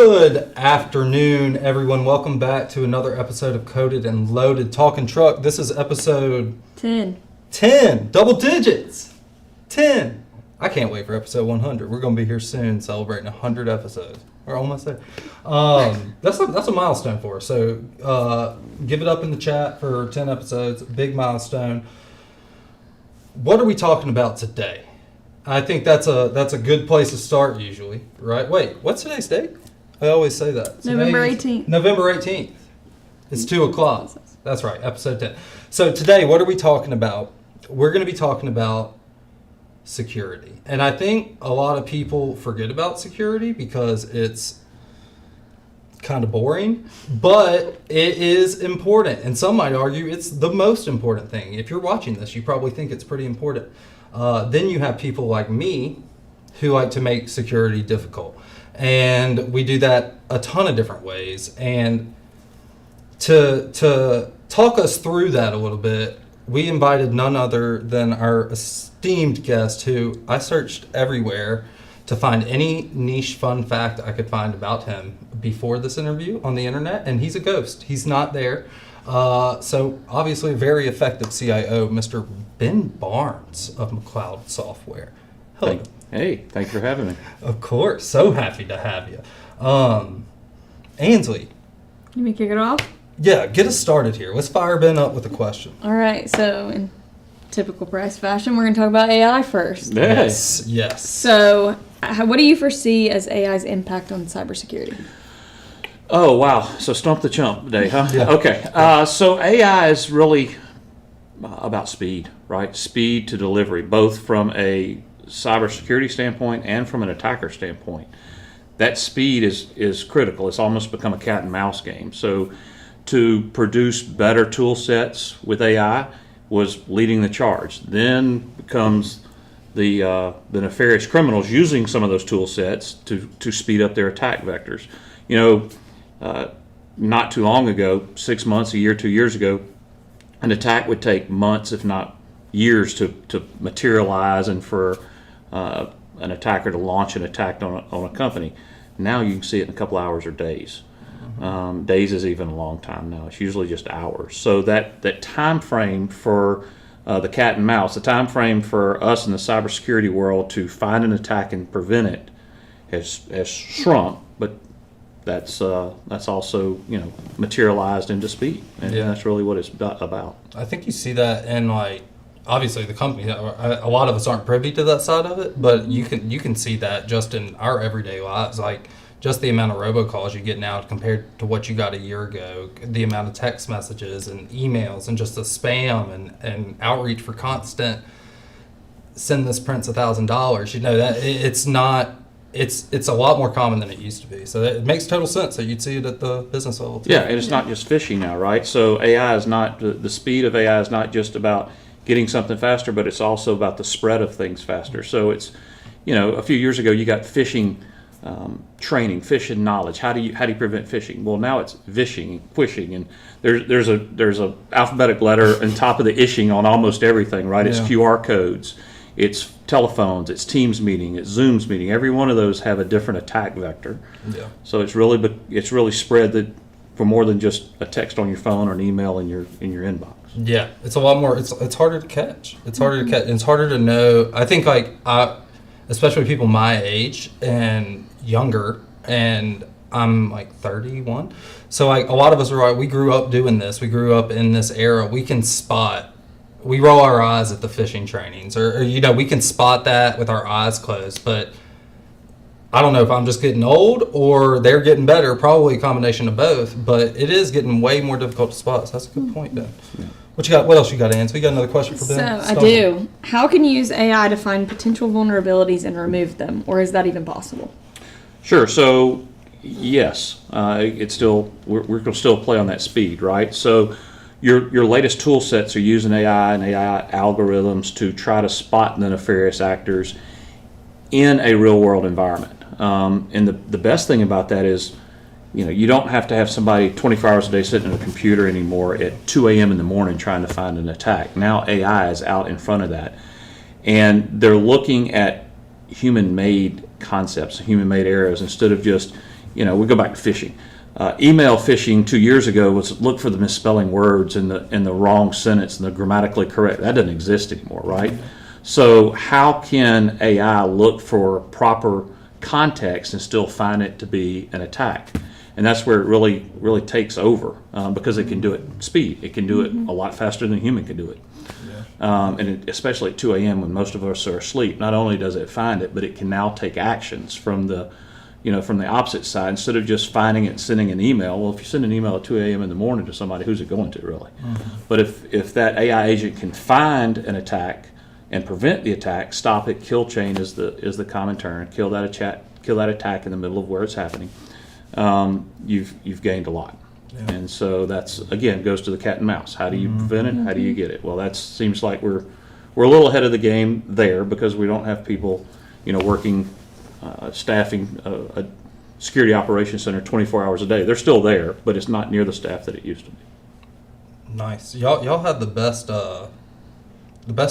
Good afternoon, everyone. Welcome back to another episode of Coded and Loaded Talking Truck. This is episode 10. 10, double digits. 10. I can't wait for episode 100. We're going to be here soon celebrating 100 episodes. We're almost there. That's a milestone for us. So give it up in the chat for 10 episodes. Big milestone. What are we talking about today? I think that's a good place to start usually, right? Wait, what's today's date? I always say that. November 18th. November 18th. It's 2 o'clock. That's right, episode 10. So today, what are we talking about? We're going to be talking about security. And I think a lot of people forget about security because it's kind of boring, but it is important. And some might argue it's the most important thing. If you're watching this, you probably think it's pretty important. Then you have people like me who like to make security difficult. And we do that a ton of different ways. And to talk us through that a little bit, we invited none other than our esteemed guest who I searched everywhere to find any niche fun fact I could find about him before this interview on the internet. And he's a ghost. He's not there. So obviously a very effective CIO, Mr. Ben Barnes of McLeod Software. Hello. Hey, thanks for having me. Of course. So happy to have you. Ainsley. You may kick it off? Yeah, get us started here. Let's fire Ben up with a question. All right. So in typical Price fashion, we're going to talk about AI first. Yes. So what do you foresee as AI's impact on cybersecurity? Oh, wow. So stump the chump day, huh? Yeah. Okay. So AI is really about speed, right? Speed to delivery, both from a cybersecurity standpoint and from an attacker standpoint. That speed is critical. It's almost become a cat and mouse game. So to produce better tool sets with AI was leading the charge. Then becomes the nefarious criminals using some of those tool sets to speed up their attack vectors. You know, not too long ago, 6 months, a year, 2 years ago, an attack would take months, if not years, to materialize and for an attacker to launch an attack on a company. Now you can see it in a couple hours or days. Days is even a long time now. It's usually just hours. So that time frame for the cat and mouse, the time frame for us in the cybersecurity world to find an attack and prevent it has shrunk, but that's also, you know, materialized into speed, and that's really what it's about. I think you see that in, like, obviously the company. A lot of us aren't privy to that side of it, but you can see that just in our everyday lives, like just the amount of robocalls you get now compared to what you got a year ago, the amount of text messages and emails and just the spam and outreach for constant send this prince $1,000. You know that it's not. It's a lot more common than it used to be. So it makes total sense that you'd see it at the business level too. Yeah, and it's not just phishing now, right? So AI is not, the speed of AI is not just about getting something faster, but it's also about the spread of things faster. So it's, you know, a few years ago you got phishing training, phishing knowledge. How do you prevent phishing? Well, now it's vishing, phishing, and there's a alphabetic letter on top of the ishing on almost everything, right? It's QR codes. It's telephones, it's Teams meeting, it's Zooms meeting. Every one of those have a different attack vector. Yeah. So it's really spread for more than just a text on your phone or an email in your inbox. Yeah, it's a lot more. It's harder to catch. It's harder to catch. And it's harder to know. I think especially people my age and younger, and I'm like 31. So like a lot of us are like, we grew up doing this. We grew up in this era. We can spot. We roll our eyes at the phishing trainings, or you know, we can spot that with our eyes closed. But I don't know if I'm just getting old or they're getting better. Probably a combination of both. But it is getting way more difficult to spot. So that's a good point, Ben. Yeah. What you got? What else you got, Ann? So we got another question for Ben. So I do. How can you use AI to find potential vulnerabilities and remove them, or is that even possible? Sure. So yes, it's still we're going to still play on that speed, right? So your latest tool sets are using AI and AI algorithms to try to spot the nefarious actors in a real world environment. And the best thing about that is, you know, you don't have to have somebody 24 hours a day sitting at a computer anymore at 2 a.m. in the morning trying to find an attack. Now AI is out in front of that. And they're looking at human-made concepts, human-made errors, instead of just we go back to phishing. Email phishing 2 years ago was look for the misspelling words in the wrong sentence and the grammatically correct. That doesn't exist anymore, right? So how can AI look for proper context and still find it to be an attack? And that's where it really takes over, because it can do it speed. It can do it a lot faster than a human can do it. Especially at 2 a.m. when most of us are asleep. Not only does it find it, but it can now take actions from the opposite side. Instead of just finding it and sending an email. Well, if you send an email at 2 a.m. in the morning to somebody, who's it going to really? But if that AI agent can find an attack and prevent the attack, stop it, kill chain is the common term. Kill that attack in the middle of where it's happening. You've gained a lot. Yeah. And so that's, again, goes to the cat and mouse. How do you prevent it? How do you get it? Well, that seems like we're a little ahead of the game there, because we don't have people, working, staffing a security operations center 24 hours a day. They're still there, but it's not near the staff that it used to be. Nice. Y'all had the best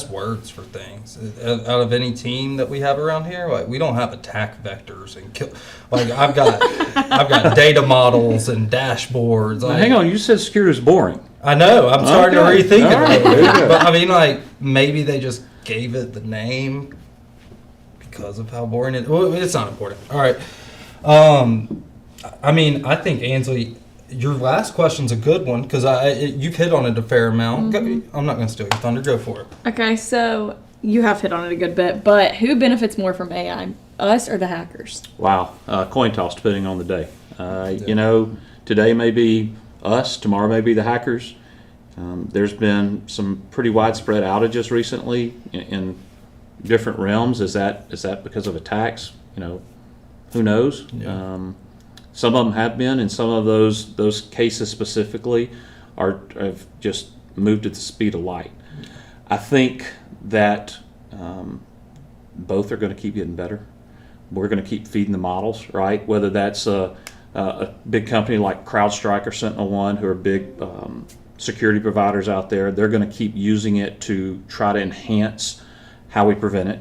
words for things out of any team that we have around here. Like, we don't have attack vectors and kill. Like, I've got data models and dashboards. Now, hang on, you said security is boring. I know. I'm starting to rethink it. Right, but I mean, like, maybe they just gave it the name because of how boring it is. Well, it's not important. All right. I mean, I think, Ansley, your last question's a good one, because you've hit on it a fair amount. I'm not going to steal your thunder. Go for it. Okay, so you have hit on it a good bit, but who benefits more from AI, us or the hackers? Wow. Coin toss, depending on the day. Today may be us, tomorrow may be the hackers. There's been some pretty widespread outages recently in different realms. Is that because of attacks? Who knows? Yeah. Some of them have been, and some of those cases specifically have just moved at the speed of light. I think that both are going to keep getting better. We're going to keep feeding the models, right? Whether that's a big company like CrowdStrike or SentinelOne, who are big security providers out there, they're going to keep using it to try to enhance how we prevent it.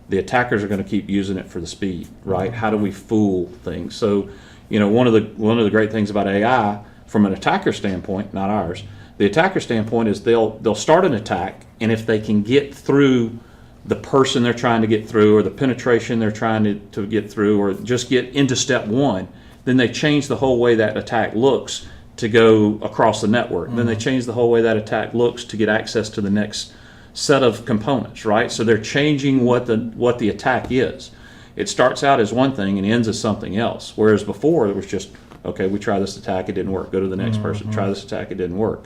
The attackers are going to keep using it for the speed, right? How do we fool things? So, one of the great things about AI from an attacker standpoint, not ours, the attacker standpoint is they'll start an attack, and if they can get through the person they're trying to get through, or the penetration they're trying to get through, or just get into step one, then they change the whole way that attack looks to go across the network. Then they change the whole way that attack looks to get access to the next set of components, right? So they're changing what the attack is. It starts out as one thing and ends as something else. Whereas before it was just, okay, we try this attack, it didn't work. Go to the next person, try this attack, it didn't work.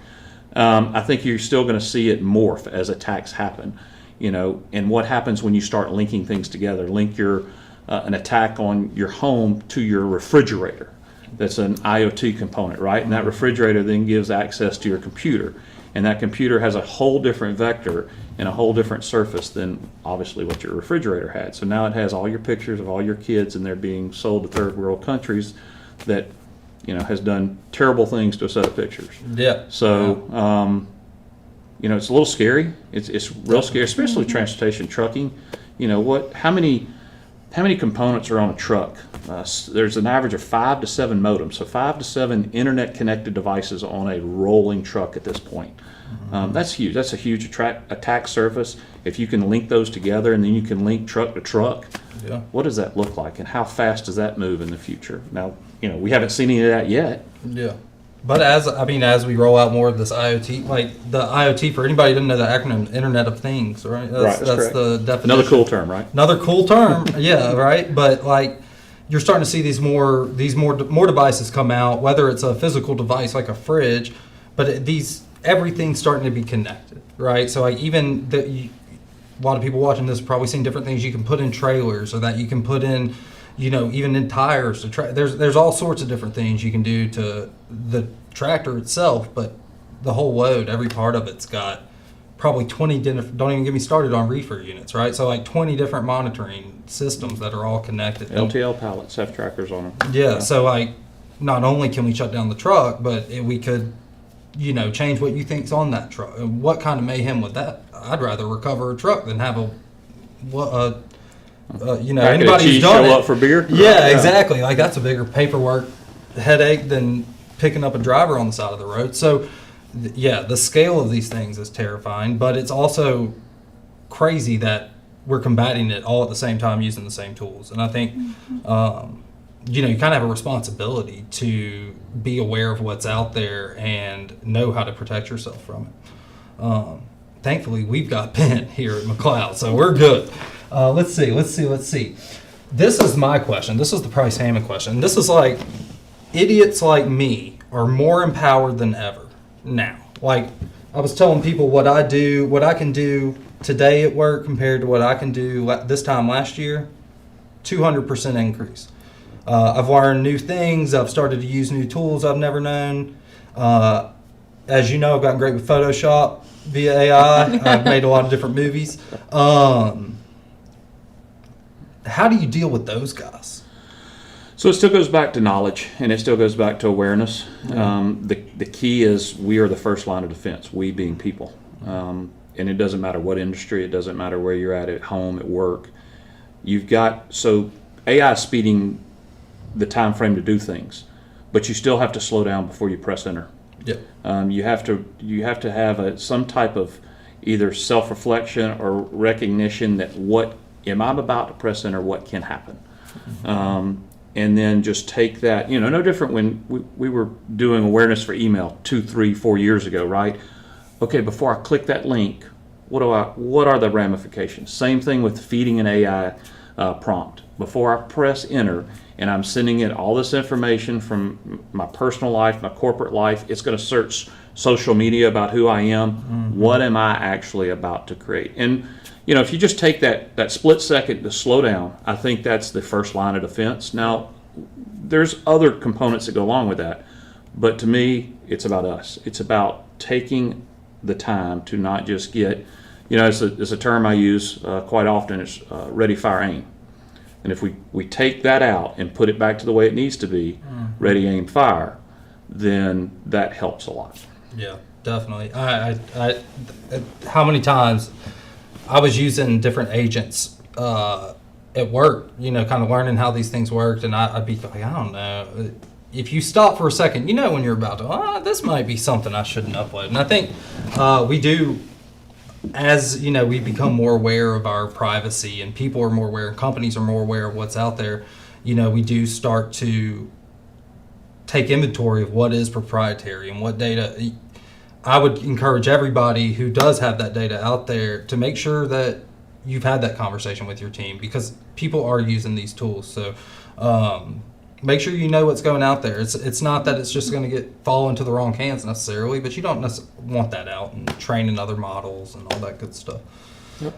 I think you're still going to see it morph as attacks happen. And what happens when you start linking things together? Link an attack on your home to your refrigerator. That's an IoT component, right? And that refrigerator then gives access to your computer. And that computer has a whole different vector and a whole different surface than obviously what your refrigerator had. So now it has all your pictures of all your kids, and they're being sold to third world countries that has done terrible things to a set of pictures. Yeah. So it's a little scary. It's real scary, especially transportation, trucking. How many components are on a truck? There's an average of 5 to 7 modems, so 5 to 7 internet-connected devices on a rolling truck at this point. That's huge. That's a huge attack surface. If you can link those together, and then you can link truck to truck, what does that look like, and how fast does that move in the future? Now, we haven't seen any of that yet. Yeah. But as we roll out more of this IoT, like the IoT, for anybody who doesn't know the acronym, Internet of Things, right? That's the definition. Another cool term, right? Another cool term, yeah, right. But like, you're starting to see these more devices come out, whether it's a physical device like a fridge, but everything's starting to be connected, right? So like, even a lot of people watching this have probably seen different things you can put in trailers, or that you can put in, even in tires. There's all sorts of different things you can do to the tractor itself, but the whole load, every part of it's got probably 20 different, don't even get me started on reefer units, right? So like 20 different monitoring systems that are all connected. LTL pallets have trackers on them. Yeah, so like, not only can we shut down the truck, but we could, change what you think's on that truck. What kind of mayhem would that? I'd rather recover a truck than have Anybody who's done show it, up for beer. yeah, exactly. Like that's a bigger paperwork headache than picking up a driver on the side of the road. So, the scale of these things is terrifying, but it's also crazy that we're combating it all at the same time using the same tools. And I think, you kind of have a responsibility to be aware of what's out there and know how to protect yourself from it. Thankfully, we've got Ben here at McLeod, so we're good. Let's see. This is my question. This is the Price Hammond question. This is like, idiots like me are more empowered than ever now. Like, I was telling people what I can do today at work compared to what I can do this time last year, 200% increase. I've learned new things. I've started to use new tools I've never known. As you know, I've gotten great with Photoshop via AI. I've made a lot of different movies. How do you deal with those guys? So it still goes back to knowledge, and it still goes back to awareness. The key is we are the first line of defense, we being people. And it doesn't matter what industry, it doesn't matter where you're at home, at work. So AI is speeding the time frame to do things, but you still have to slow down before you press enter. Yep. You have to have some type of either self-reflection or recognition that what am I about to press enter, what can happen. And then just take that, no different when we were doing awareness for email 2, 3, 4 years ago, right? Okay, before I click that link, what are the ramifications? Same thing with feeding an AI prompt. Before I press enter and I'm sending it all this information from my personal life, my corporate life, it's going to search social media about who I am. Mm-hmm. What am I actually about to create? And if you just take that split second to slow down, I think that's the first line of defense. Now, there's other components that go along with that, but to me, it's about us. It's about taking the time to not just get, it's a term I use quite often. It's ready, fire, aim. And if we take that out and put it back to the way it needs to be, ready, aim, fire, then that helps a lot. Yeah, definitely. I how many times I was using different agents at work, kind of learning how these things worked, and I'd be like, I don't know. If you stop for a second, when you're about to, this might be something I shouldn't upload. And I think we do, as we become more aware of our privacy, and people are more aware, and companies are more aware of what's out there, we do start to take inventory of what is proprietary and what data. I would encourage everybody who does have that data out there to make sure that you've had that conversation with your team, because people are using these tools. So make sure you know what's going out there. It's not that it's just going to fall into the wrong hands necessarily, but you don't want that out and training other models and all that good stuff. Yep.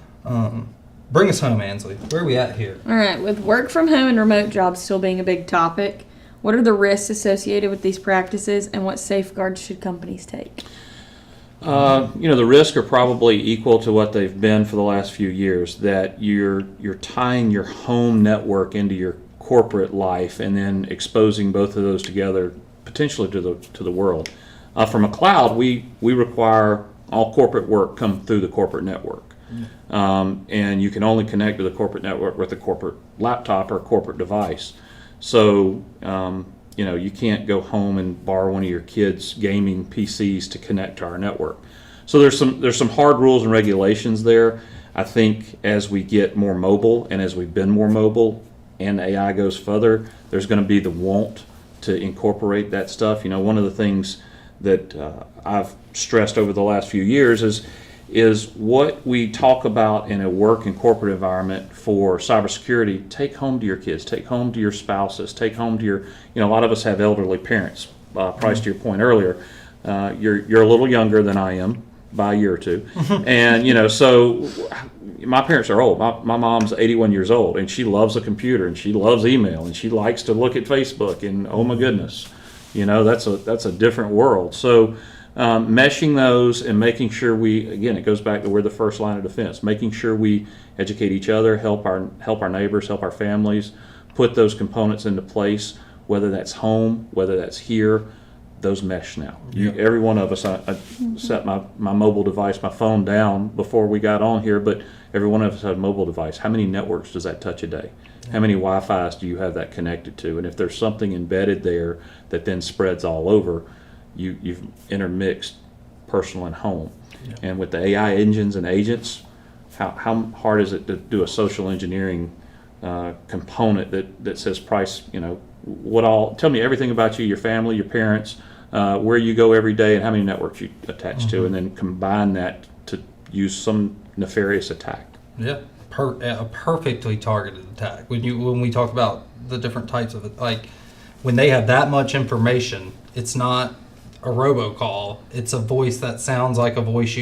Bring us home, Ansley. Where are we at here? All right. With work from home and remote jobs still being a big topic, what are the risks associated with these practices, and what safeguards should companies take? The risks are probably equal to what they've been for the last few years, that you're tying your home network into your corporate life and then exposing both of those together potentially to the world. For McLeod, we require all corporate work come through the corporate network. And you can only connect to the corporate network with a corporate laptop or corporate device. So you can't go home and borrow one of your kids' gaming PCs to connect to our network. So there's some hard rules and regulations there. I think as we get more mobile, and as we've been more mobile, and AI goes further, there's going to be the want to incorporate that stuff. One of the things that I've stressed over the last few years is what we talk about in a work and corporate environment for cybersecurity. Take home to your kids, take home to your spouses, take home to your, a lot of us have elderly parents. Price, to your point earlier, you're a little younger than I am by a year or two. And, so my parents are old. My mom's 81 years old, and she loves a computer, and she loves email, and she likes to look at Facebook, and oh my goodness, that's a different world. So meshing those and making sure it goes back to we're the first line of defense, making sure we educate each other, help our neighbors, help our families, put those components into place, whether that's home, whether that's here, those mesh now. Yeah. Every one of us, I set my mobile device, my phone down before we got on here, but every one of us had a mobile device. How many networks does that touch a day? How many Wi-Fi's do you have that connected to? And if there's something embedded there that then spreads all over, you've intermixed personal and home. Yeah. And with the AI engines and agents, how hard is it to do a social engineering component that says price, tell me everything about you, your family, your parents, where you go every day, and how many networks you attach to, and then combine that to use some nefarious attack. Yeah, a perfectly targeted attack. When we talk about the different types of it, like when they have that much information, it's not a robocall. It's a voice that sounds like a voice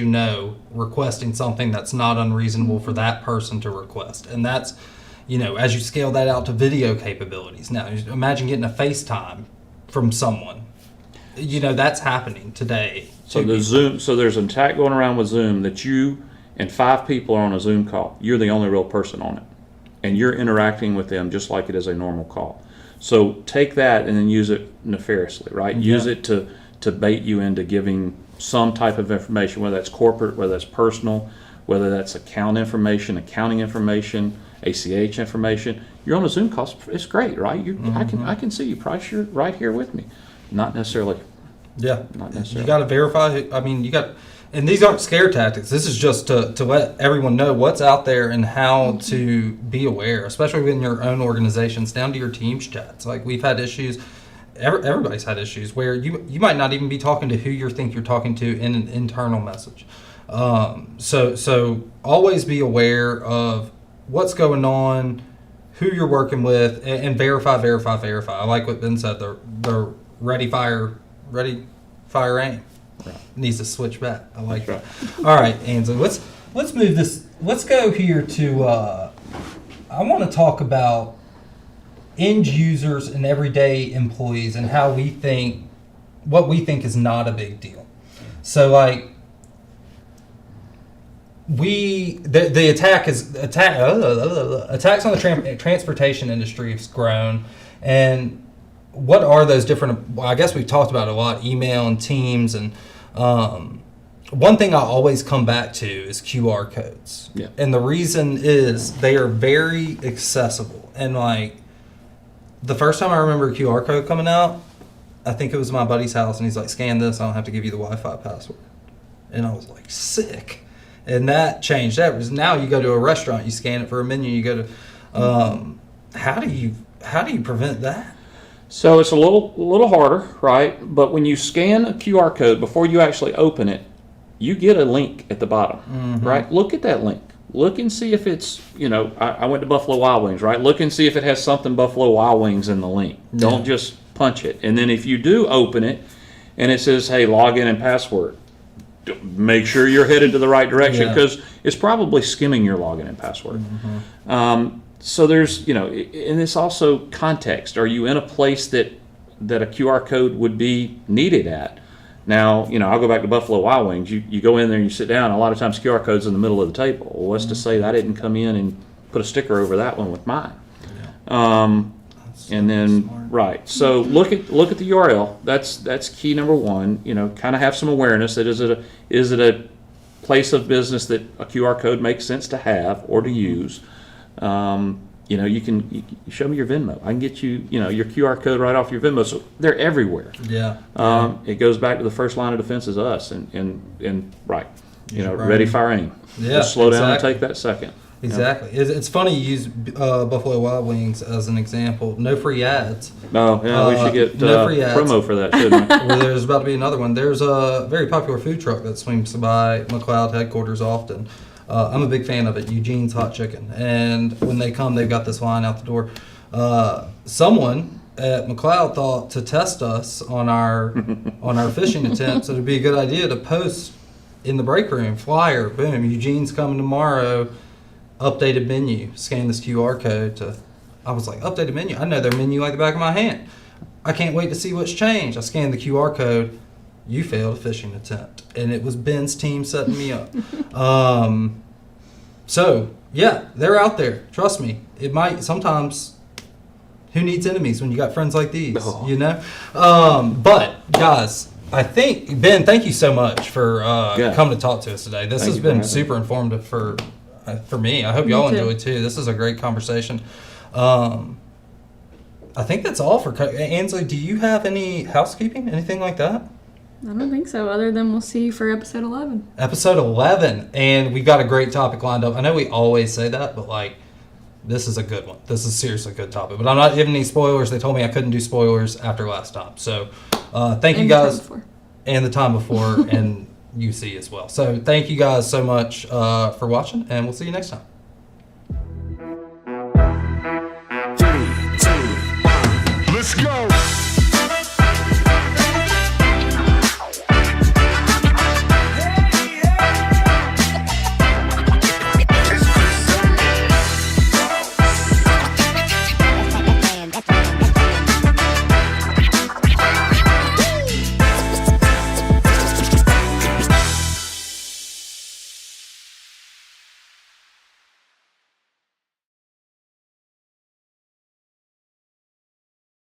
requesting something that's not unreasonable for that person to request, and that's. As you scale that out to video capabilities, now imagine getting a FaceTime from someone. That's happening today. So there's an attack going around with Zoom that you and 5 people are on a Zoom call. You're the only real person on it, and you're interacting with them just like it is a normal call. So take that and then use it nefariously, right? Yeah. Use it to bait you into giving some type of information, whether that's corporate, whether that's personal, whether that's accounting information, ACH information. You're on a Zoom call. It's great, right? I can see you. Price, you're right here with me. Not necessarily. Yeah. Not necessarily. You got to verify. And these aren't scare tactics. This is just to let everyone know what's out there and how to be aware, especially within your own organizations, down to your team's chats. Like we've had issues. Everybody's had issues where you might not even be talking to who you think you're talking to in an internal message. So always be aware of what's going on, who you're working with, and verify. I like what Ben said. The ready, fire, aim. Right. Needs to switch back. I like That's that. All right, Ansley, let's move this. Let's go here to. I want to talk about end users and everyday employees and what we think is not a big deal. So like. The attacks on the transportation industry has grown, and what are those different? Well, I guess we've talked about it a lot, email and Teams, and one thing I always come back to is QR codes. Yeah. And the reason is they are very accessible, and like the first time I remember a QR code coming out, I think it was my buddy's house, and he's like, "Scan this, I don't have to give you the Wi-Fi password," and I was like, "Sick." And that changed. That was now you go to a restaurant, you scan it for a menu. You go to, how do you prevent that? So it's a little harder, right? But when you scan a QR code before you actually open it, you get a link at the bottom, right? Look at that link. Look and see if it's, I went to Buffalo Wild Wings, right? Look and see if it has something Buffalo Wild Wings in the link. Yeah. Don't just punch it. And then if you do open it and it says, hey, log in and password, make sure you're headed to the right direction because it's probably skimming your login and password. So there's, and it's also context. Are you in a place that a QR code would be needed at? Now, I'll go back to Buffalo Wild Wings. You go in there and you sit down. A lot of times QR code's in the middle of the table. Well, what's to say that I didn't come in and put a sticker over that one with mine? And then smart. right. So look at the URL. That's key number one. Kind of have some awareness that is it a place of business that a QR code makes sense to have or to use. You can show me your Venmo. I can get you your QR code right off your Venmo. So they're everywhere. Yeah. It goes back to the first line of defense is us and right. Use your Ready, brain. fire, aim. Yeah, Just slow down and exactly. take that second. Exactly. It's funny you use Buffalo Wild Wings as an example. No free ads. No, yeah, we should get no free ads. promo for that, shouldn't we? Well, there's about to be another one. There's a very popular food truck that swings by McLeod headquarters often. I'm a big fan of it, Eugene's Hot Chicken. And when they come, they've got this line out the door. Someone at McLeod thought to test us on our fishing attempts, it'd be a good idea to post in the break room, flyer, boom, Eugene's coming tomorrow, updated menu, scan this QR code to, I was like, updated menu? I know their menu like the back of my hand. I can't wait to see what's changed. I scanned the QR code, you failed a fishing attempt. And it was Ben's team setting me up. So, yeah, they're out there. Trust me. It might, sometimes, who needs enemies when you got friends like these? Oh. You know. But guys, I think Ben, thank you so much for coming to talk to us today. This Thank has you for been having super informative for me. I hope y'all too. enjoyed too. This is a great conversation. I think that's all for Ansley. Do you have any housekeeping, anything like that? I don't think so, other than we'll see you for episode 11. Episode 11, and we got a great topic lined up. I know we always say that, but like, this is a good one. This is seriously a good topic. But I'm not giving any spoilers. They told me I couldn't do spoilers after last time. So thank you And the time guys. before. And the time before, and UC as well. So thank you guys so much for watching, and we'll see you next time.